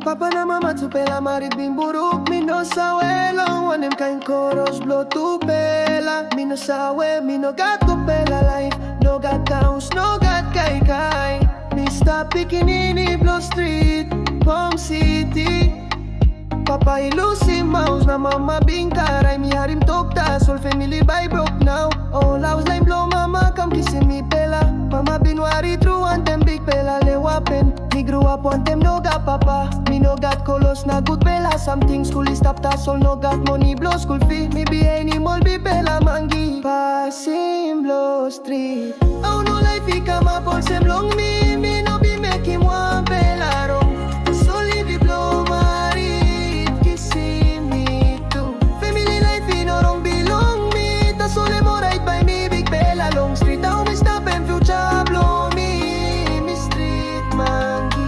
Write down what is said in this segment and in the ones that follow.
Papa na mama tu pela marit bin buruk. Mi no sawe long one them kind chorus blow tu pela. Mi no sawe, mi no got ko pela life. No got downs, no got kai kai. Mr. Pikinini Blow Street, Palm City. Papa ilusi mouse na mama bingkaray. Mi harim tokta, whole family by broke now. All house line blow mama come kissing me pela. Mama been worried through and them big pela le wapen. Me grew up on them no got papa. Me no got colos na good pela. Something school is stop all no got money blow school fee. Me be animal be pela mangi. Passing Blow Street. Oh no life he come up on sem long me. Me no be make him one pela wrong. So leave it blow marit kissing me too. Family life he no wrong belong me. Ta sole mo right by me big pela long street. How me stop and future blow me. Me street mangi.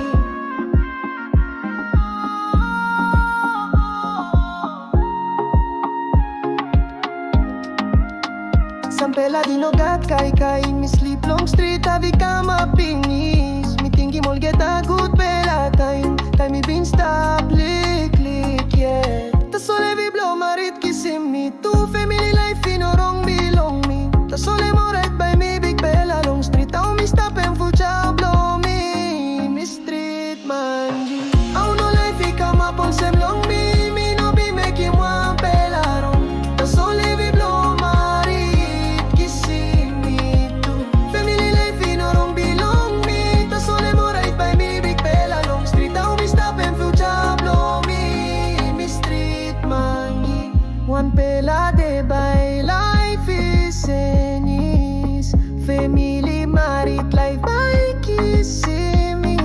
Some pela di no got kai kai. Me sleep long street avi kama pinis. Me think him all get a good pela time. Time me been stop lick lick yeah. Ta sole vi blow marit kissing me too. Family life in no wrong belong me. Ta sole mo right by me big pela long street. How me stop and full job blow me. Me street mangi. How no life he come up on sem long me. Me no be make him one pela wrong. Ta sole vi blow marit kissing me too. Family life in no wrong belong me. Ta sole mo right by me big pela long street. How me stop and full job blow me. Me street mangi. One pela de by life is enis. Family marit life by kissing me.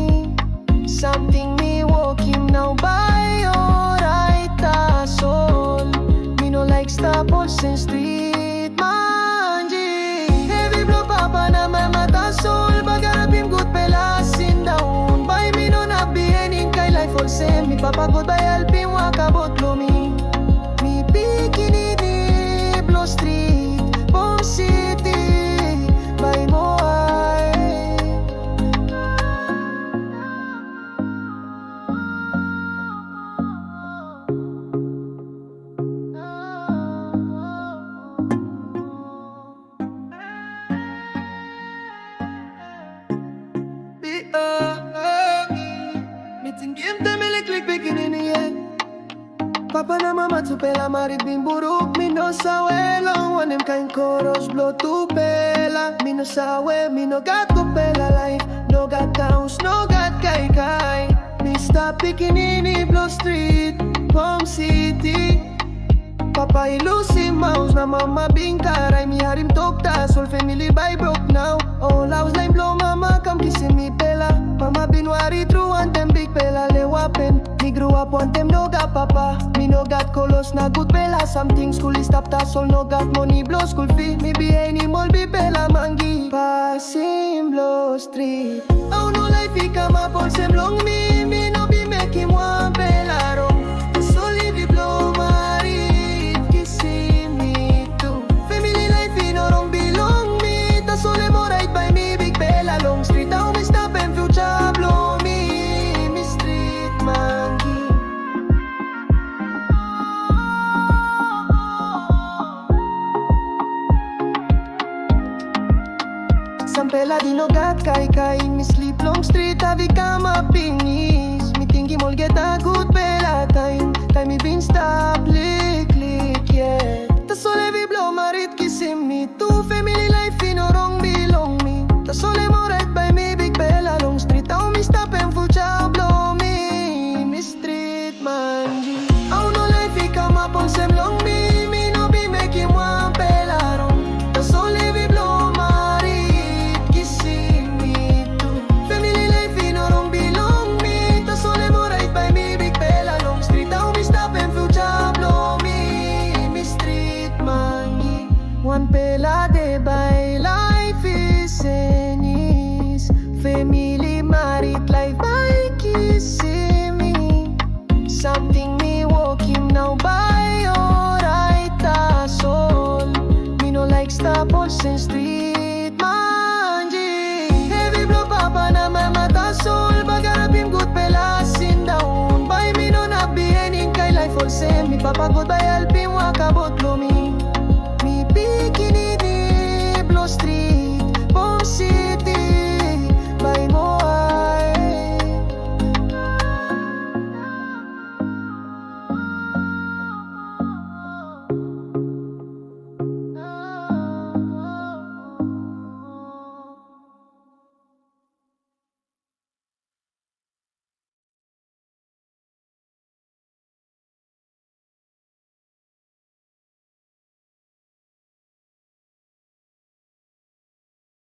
Something me walk him now by alright soul. Me no like stop Olsen Street mangi. Heavy blow papa na mama ta soul. Bagarap him good pela sin down. By me no na be any kay life Olsen. Me papa good by help him walk about blow me. Me Pikinini Blow Street, Palm City, by Moai. Meeting game time me click Pikinini yeah. Papa na mama tu pela marit bin buruk. Mi no sawe long one them kind chorus blow tu pela. Mi no sawe, mi no got ko pela life. No got downs, no got kai kai. Mr. Pikinini Blow Street, Palm City. Papa ilusi mouse na mama bingkaray. Mi harim tokta, whole family by broke now. All house line blow mama come kissing me pela. Mama been worried through and them big pela le wapen. Me grew up on them no got papa. Me no got colos na good pela. Something school is stop all no got money blow school fee. Me be animal be pela mangi. Passing Blow Street. Oh no life he come up on sem long me. Me no be make him one pela wrong. So leave it blow marit kissing me too. Family life in no wrong belong me. Ta sole mo right by me big pela long street. How me stop and future blow me. Me street mangi. Some pela di no got kai kai. Me sleep long street avi kama pinis. Me think him all get a good pela time. Time me been